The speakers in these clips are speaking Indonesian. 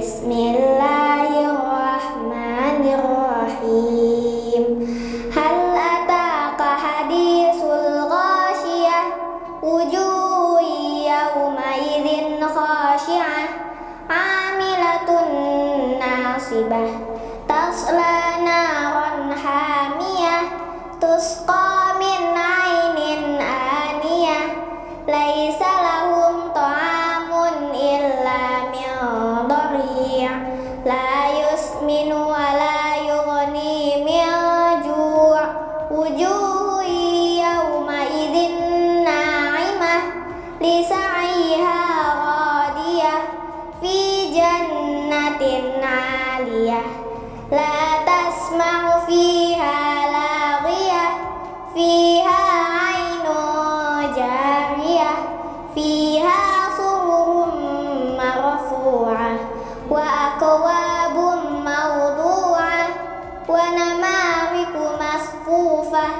Bismillahirrahmanirrahim. Hal ataka hadisul ghashiyah, wujuhun yawma idzin khashi'ah, 'amilatun nasibah, tasla naran hamiyah, tusqa min 'ainin aniyah, laisa lahum ta'amun illa min dhari', la yusminu wa la yughni min ju', wujuhun yawma idzin na'imah, li sa'iha radiyah, fi jannatin 'aliyah, la tasma'u fiha laghiyah, fiha 'ainun jariyah, fiha sururun marfu'ah, wa akwabun mawdu'ah, wa namariku masfufah,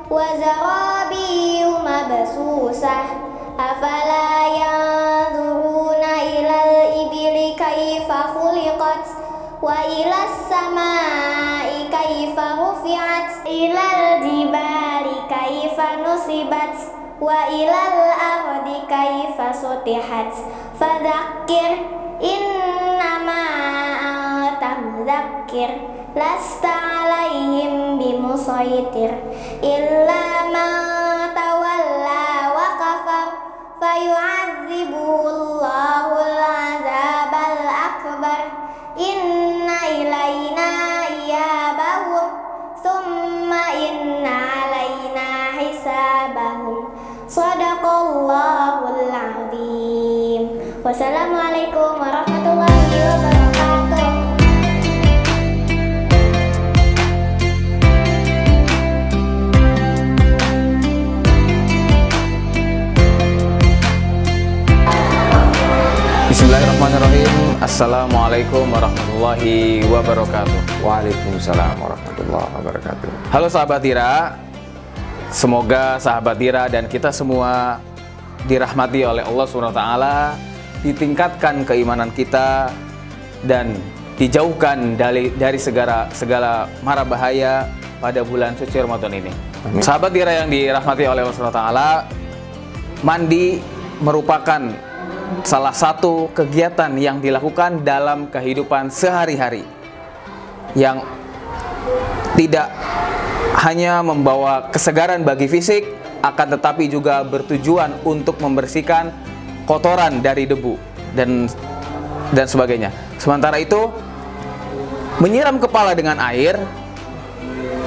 wa zarabiyu mabsusah. Afala yanzuruna ilal ibili kaifa khuliqat, wa ilas samai kaifa rufi'at, ilal jibali kaifa nusibat, wa ilal ardi kaifa sutihat. Fadzakir innama anta mudzakir, lasta alaihim bimusaitir, illa man tawalla wa kafar, fayu'adzibuhullahul azabal akbar, inna ilaina iyabahum, thumma inna alaina hisabahum. Shadaqallahul azim. Wassalamualaikum warahmatullahi wabarakatuh. Bismillahirrahmanirrahim. Assalamualaikum warahmatullahi wabarakatuh. Waalaikumsalam warahmatullahi wabarakatuh. Halo sahabat Dira, semoga sahabat Dira dan kita semua dirahmati oleh Allah SWT, ditingkatkan keimanan kita dan dijauhkan dari segala mara bahaya pada bulan suci Ramadan ini. Amin. Sahabat Dira yang dirahmati oleh Allah SWT, mandi merupakan salah satu kegiatan yang dilakukan dalam kehidupan sehari-hari, yang tidak hanya membawa kesegaran bagi fisik, akan tetapi juga bertujuan untuk membersihkan kotoran dari debu dan sebagainya. Sementara itu, menyiram kepala dengan air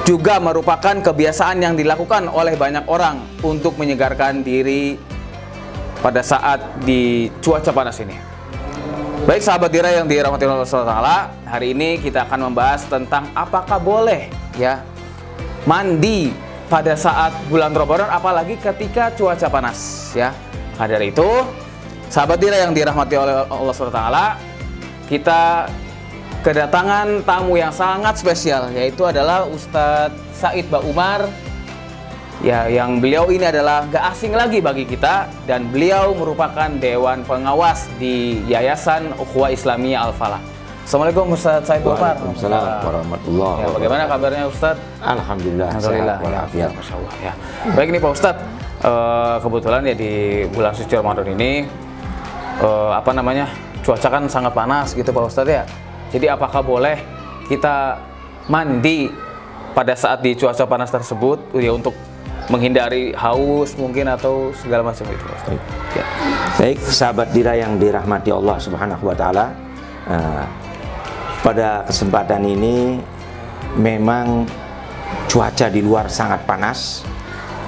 juga merupakan kebiasaan yang dilakukan oleh banyak orang untuk menyegarkan diri pada saat di cuaca panas ini. Baik sahabat Dira yang dirahmati Allah SWT, hari ini kita akan membahas tentang apakah boleh ya mandi pada saat bulan Ramadan, apalagi ketika cuaca panas ya. Nah, dari itu sahabat Dira yang dirahmati oleh Allah SWT, kita kedatangan tamu yang sangat spesial, yaitu adalah Ustadz Said Ba Umar. Ya, yang beliau ini adalah gak asing lagi bagi kita, dan beliau merupakan Dewan Pengawas di Yayasan Ukhuwah Islamiyah Al-Falah. Assalamualaikum Ustadz Said Ba Umar. Waalaikumsalam warahmatullahi wabarakatuh. Bagaimana kabarnya Ustadz? Alhamdulillah. Alhamdulillah. Sehat walafiat. Masya Allah ya. Baik nih Pak Ustadz, kebetulan ya di bulan suci Ramadan ini cuaca kan sangat panas gitu Pak Ustadz ya. Jadi apakah boleh kita mandi pada saat di cuaca panas tersebut ya, untuk menghindari haus mungkin atau segala macam itu. Ya. Baik, sahabat Dira yang dirahmati Allah Subhanahu wa taala, pada kesempatan ini memang cuaca di luar sangat panas.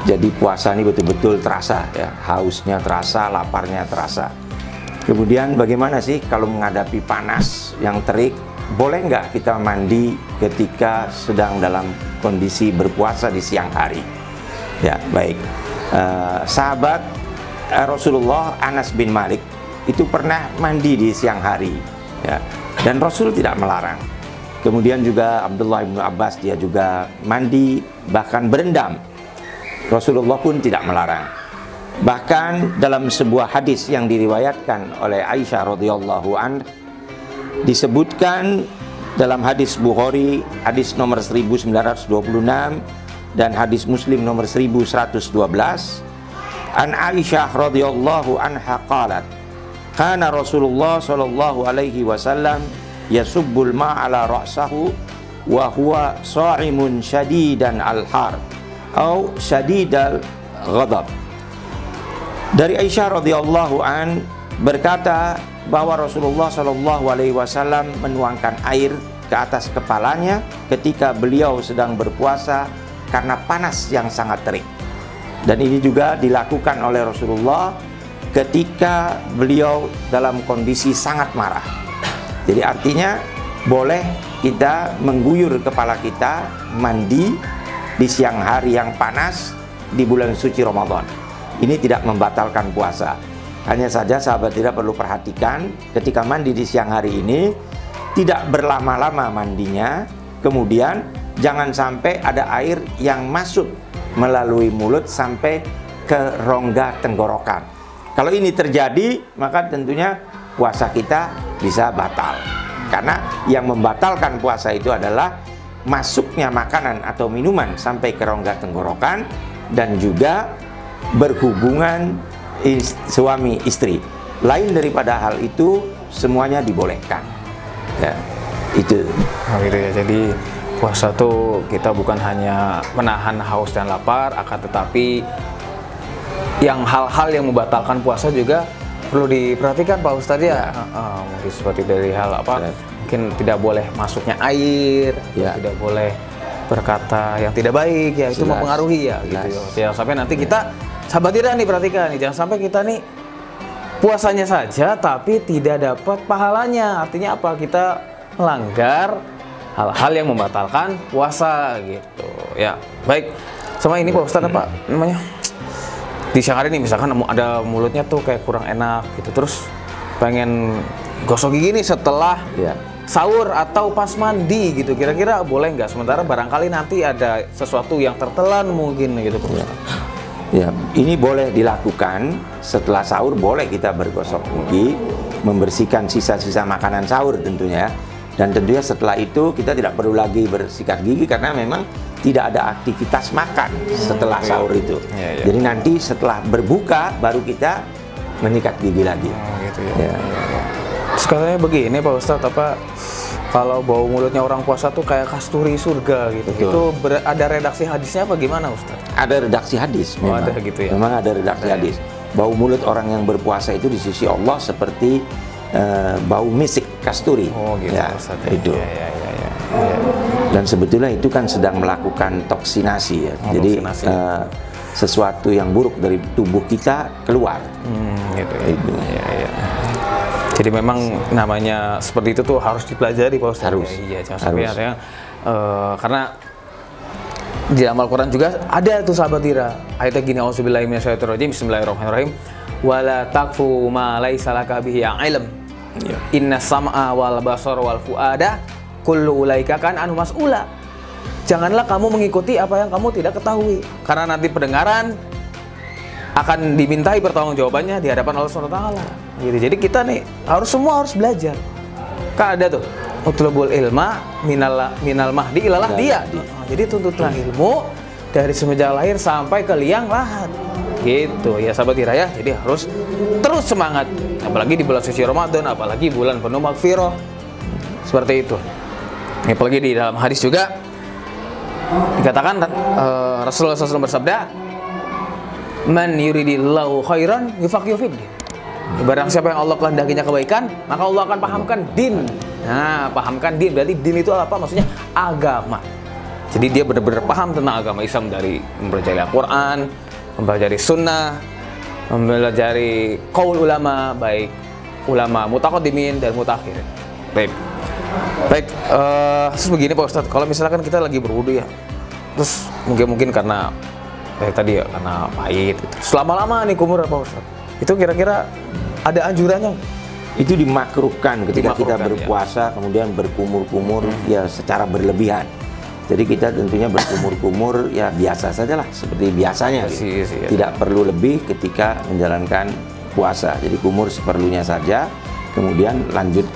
Jadi puasa ini betul-betul terasa ya, hausnya terasa, laparnya terasa. Kemudian bagaimana sih kalau menghadapi panas yang terik? Boleh nggak kita mandi ketika sedang dalam kondisi berpuasa di siang hari? Ya, baik. Sahabat Rasulullah Anas bin Malik itu pernah mandi di siang hari, ya, dan Rasul tidak melarang. Kemudian juga Abdullah bin Abbas, dia juga mandi bahkan berendam. Rasulullah pun tidak melarang. Bahkan dalam sebuah hadis yang diriwayatkan oleh Aisyah radhiyallahu anha, disebutkan dalam hadis Bukhari, hadis nomor 1926 dan hadis Muslim nomor 1112, an Aisyah radhiyallahu anha qalat, kana Rasulullah sallallahu alaihi wasallam yasubbul ma'ala ra'sahu wa huwa sha'imun syadidan al-har atau syadidal ghadab. Dari Aisyah radhiyallahu an berkata bahwa Rasulullah Shallallahu Alaihi Wasallam menuangkan air ke atas kepalanya ketika beliau sedang berpuasa karena panas yang sangat terik. Dan ini juga dilakukan oleh Rasulullah ketika beliau dalam kondisi sangat marah. Jadi artinya boleh kita mengguyur kepala kita mandi di siang hari yang panas di bulan suci Ramadan. Ini tidak membatalkan puasa. Hanya saja sahabat tidak perlu perhatikan ketika mandi di siang hari ini tidak berlama-lama mandinya, kemudian jangan sampai ada air yang masuk melalui mulut sampai ke rongga tenggorokan. Kalau ini terjadi, maka tentunya puasa kita bisa batal. Karena yang membatalkan puasa itu adalah masuknya makanan atau minuman sampai ke rongga tenggorokan dan juga berhubungan suami istri. Lain daripada hal itu semuanya dibolehkan. Ya, itu. Oh gitu ya. Jadi puasa tuh kita bukan hanya menahan haus dan lapar, akan tetapi yang hal-hal yang membatalkan puasa juga perlu diperhatikan Pak Ustadz ya. Mungkin seperti dari hal apa? Mungkin tidak boleh masuknya air, tidak boleh berkata yang tidak baik ya, itu mempengaruhi ya gitu. Jangan sampai nanti kita sahabat tidak nih, perhatikan nih, jangan sampai kita nih puasanya saja tapi tidak dapat pahalanya. Artinya apa? Kita melanggar hal-hal yang membatalkan puasa gitu ya. Baik, sama ini Pak Ustadz apa namanya, di siang hari ini misalkan ada mulutnya tuh kayak kurang enak gitu, terus pengen gosok gigi nih setelah sahur atau pas mandi gitu, kira-kira boleh nggak? Sementara barangkali nanti ada sesuatu yang tertelan mungkin gitu Pak Ustadz. Ya, ini boleh dilakukan setelah sahur, boleh kita bergosok gigi, membersihkan sisa-sisa makanan sahur tentunya. Dan tentunya setelah itu kita tidak perlu lagi bersikat gigi karena memang tidak ada aktivitas makan setelah sahur itu. Jadi nanti setelah berbuka baru kita menyikat gigi lagi. Gitu ya. Sekalinya begini Pak Ustadz, apa kalau bau mulutnya orang puasa tuh kayak kasturi surga gitu. Betul. Itu ada redaksi hadisnya apa gimana Ustadz? Ada redaksi hadis memang. Ada gitu ya. Memang ada redaksi hadis. Bau mulut orang yang berpuasa itu di sisi Allah seperti bau misik kasturi. Oh gitu. Ya, itu. Dan sebetulnya itu kan sedang melakukan toksinasi ya. Jadi sesuatu yang buruk dari tubuh kita keluar. Gitu ya. Itu. Jadi memang namanya seperti itu tuh harus dipelajari Pak Ustadz. Harus. Iya, jangan sampai artinya karena di dalam Al-Quran juga ada tuh sahabat Tira. Ayatnya gini, auzubillahi minasyaitonirrajim, bismillahirrahmanirrahim. Wala taqfu ma laisa laka bihi ilm. Inna sam'a wal basar wal fuada kullu ulaika kan anu mas'ula. Janganlah kamu mengikuti apa yang kamu tidak ketahui, karena nanti pendengaran akan dimintai pertanggungjawabannya di hadapan Allah SWT. Gitu. Jadi kita nih semua harus belajar. Kan ada tuh utlubul ilma minal mahdi ilalah dia. Jadi tuntutlah ilmu dari semenjak lahir sampai ke liang lahat. Gitu ya sahabat Hirayah. Jadi harus terus semangat. Apalagi di bulan suci Ramadan, apalagi bulan penuh magfirah. Seperti itu. Apalagi di dalam hadis juga dikatakan Rasulullah SAW bersabda, man yuridillahu khairan yufaqihu fiddin. Barang siapa yang Allah kehendakinya kebaikan, maka Allah akan pahamkan din. Nah, pahamkan din berarti din itu apa? Maksudnya agama. Jadi dia benar-benar paham tentang agama Islam dari mempelajari Al-Quran, mempelajari Sunnah, mempelajari qaul ulama, baik ulama mutaqaddimin dan mutakhirin. Baik, terus begini Pak Ustadz, kalau misalkan kita lagi berwudu ya, terus mungkin karena tadi ya karena pahit gitu. Selama-lama nih kumur Pak Ustadz, itu kira-kira ada anjurannya? Itu dimakruhkan ketika kita berpuasa kemudian berkumur-kumur ya secara berlebihan. Jadi kita tentunya berkumur-kumur ya biasa sajalah seperti biasanya gitu. Tidak perlu lebih ketika menjalankan puasa. Jadi kumur seperlunya saja. kemudian lanjut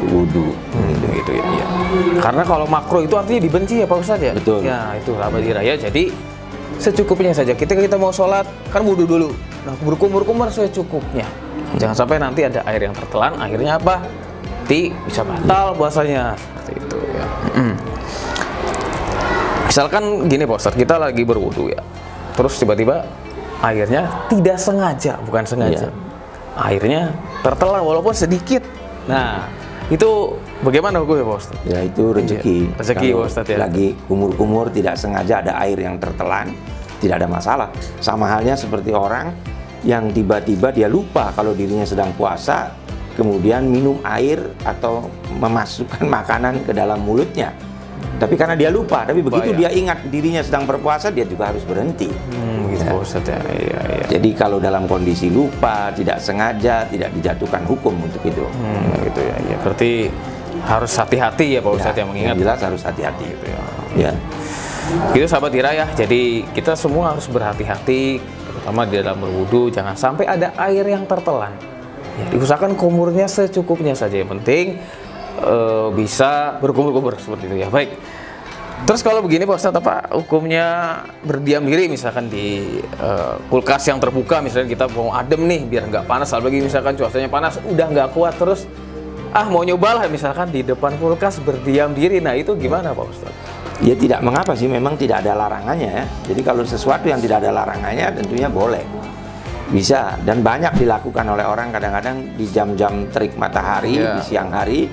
wudhu. Gitu ya. Iya. Karena kalau makruh itu artinya dibenci ya Pak Ustadz ya? Betul. Ya itu sahabat diraya. Jadi secukupnya saja. Kita mau sholat kan wudhu dulu. Nah berkumur-kumur secukupnya. Jangan sampai nanti ada air yang tertelan. Akhirnya apa? Bisa batal puasanya. Seperti itu ya. Misalkan gini Pak Ustadz, kita lagi berwudhu ya. Terus tiba-tiba airnya tidak sengaja, bukan sengaja. Airnya tertelan walaupun sedikit. Nah, itu bagaimana hukumnya Pak Ustadz? Ya itu rezeki. Rezeki Pak Ustadz ya. Lagi kumur-kumur tidak sengaja ada air yang tertelan, tidak ada masalah. Sama halnya seperti orang yang tiba-tiba dia lupa kalau dirinya sedang puasa, kemudian minum air atau memasukkan makanan ke dalam mulutnya. Tapi karena dia lupa, tapi begitu dia ingat dirinya sedang berpuasa, dia juga harus berhenti. Gitu Pak Ustadz ya. Iya. Jadi kalau dalam kondisi lupa, tidak sengaja, tidak dijatuhkan hukum untuk itu. Gitu ya. Ya. Berarti harus hati-hati ya Pak Ustadz yang mengingat. Jelas harus hati-hati gitu ya. Ya. Gitu sahabat diraya. Jadi kita semua harus berhati-hati, terutama di dalam berwudu, jangan sampai ada air yang tertelan. Ya, diusahakan kumurnya secukupnya saja. Yang penting bisa berkumur-kumur seperti itu ya. Baik. Terus kalau begini Pak Ustadz, apa hukumnya berdiam diri misalkan di kulkas yang terbuka, misalnya kita mau adem nih biar nggak panas, apalagi misalkan cuacanya panas udah nggak kuat, terus mau nyobalah misalkan di depan kulkas berdiam diri. Nah itu gimana Pak Ustadz? Ya tidak mengapa sih, memang tidak ada larangannya ya. Jadi kalau sesuatu yang tidak ada larangannya tentunya boleh, bisa, dan banyak dilakukan oleh orang. Kadang-kadang di jam-jam terik matahari, di siang hari,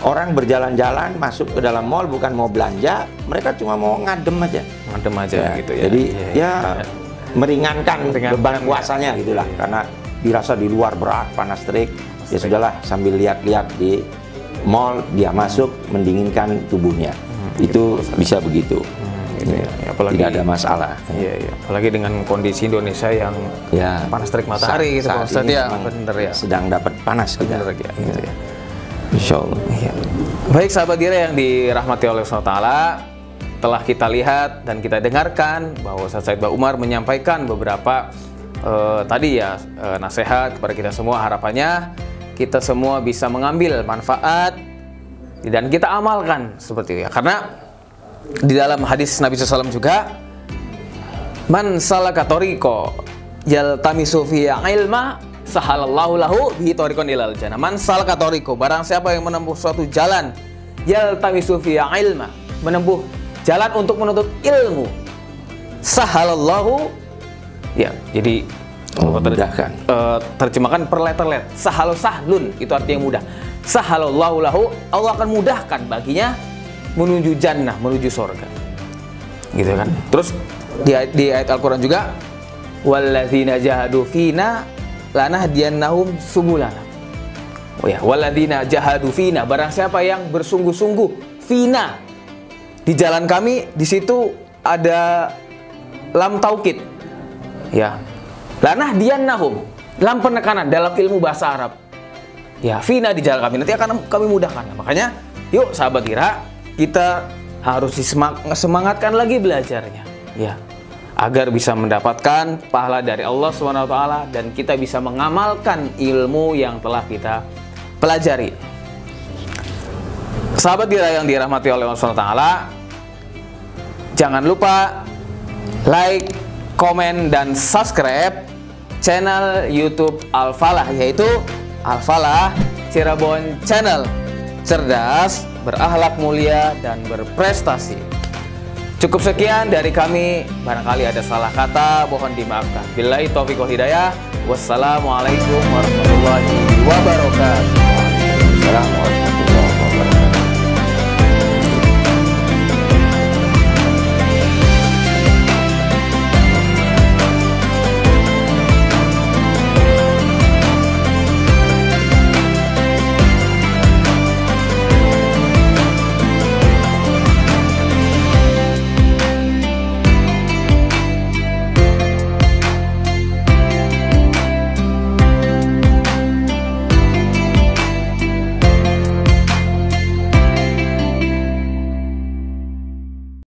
orang berjalan-jalan masuk ke dalam mall bukan mau belanja, mereka cuma mau ngadem aja Gitu ya. Jadi meringankan beban puasanya gitulah, karena dirasa di luar berat, panas terik, ya sudahlah sambil lihat-lihat di mall dia masuk mendinginkan tubuhnya. Itu bisa begitu. Gitu ya. Apalagi, tidak ada masalah. Iya. Apalagi dengan kondisi Indonesia yang panas terik matahari gitu Pak Ustadz ya. Bener ya. Sedang dapat panas kita. Bener ya. Gitu ya. Insya Allah. Iya. Baik sahabat diraya yang dirahmati oleh Allah SWT, telah kita lihat dan kita dengarkan bahwa Ustadz Said Ba Umar menyampaikan beberapa tadi ya nasihat kepada kita semua. Harapannya kita semua bisa mengambil manfaat dan kita amalkan seperti itu ya. Karena di dalam hadis Nabi SAW juga, man salaka tariqa yaltamisu fihi ilma sahalallahu lahu bihi tariqan ilal jannah. Man salaka tariqa, barang siapa yang menempuh suatu jalan, yaltamisu fihi ilma, menempuh jalan untuk menuntut ilmu, sahalallahu, ya jadi memudahkan. Terjemahkan per letter-letter. Sahlun itu artinya mudah. Sahalallahu lahu, Allah akan mudahkan baginya menuju jannah, menuju surga. Gitu kan? Terus di ayat Al-Qur'an juga, walladzina jahadu fina lanahdiyannahum subulana. Oh ya, walladzina jahadu fina, barang siapa yang bersungguh-sungguh fina, di jalan kami, di situ ada lam taukid. Ya. Lanahdiyannahum, lam penekanan dalam ilmu bahasa Arab. Ya, fina di jalan kami, nanti akan kami mudahkan. Makanya, yuk sahabat Ira, kita harus disemangatkan lagi belajarnya, ya, agar bisa mendapatkan pahala dari Allah SWT dan kita bisa mengamalkan ilmu yang telah kita pelajari. Sahabat Ira yang dirahmati oleh Allah SWT, jangan lupa like, komen, dan subscribe channel YouTube Al-Falah, yaitu Al-Falah Cirebon Channel, cerdas, berakhlak mulia, dan berprestasi. Cukup sekian dari kami, barangkali ada salah kata mohon dimaafkan. Billahi taufiq wal hidayah. Wassalamualaikum warahmatullahi wabarakatuh. Assalamualaikum.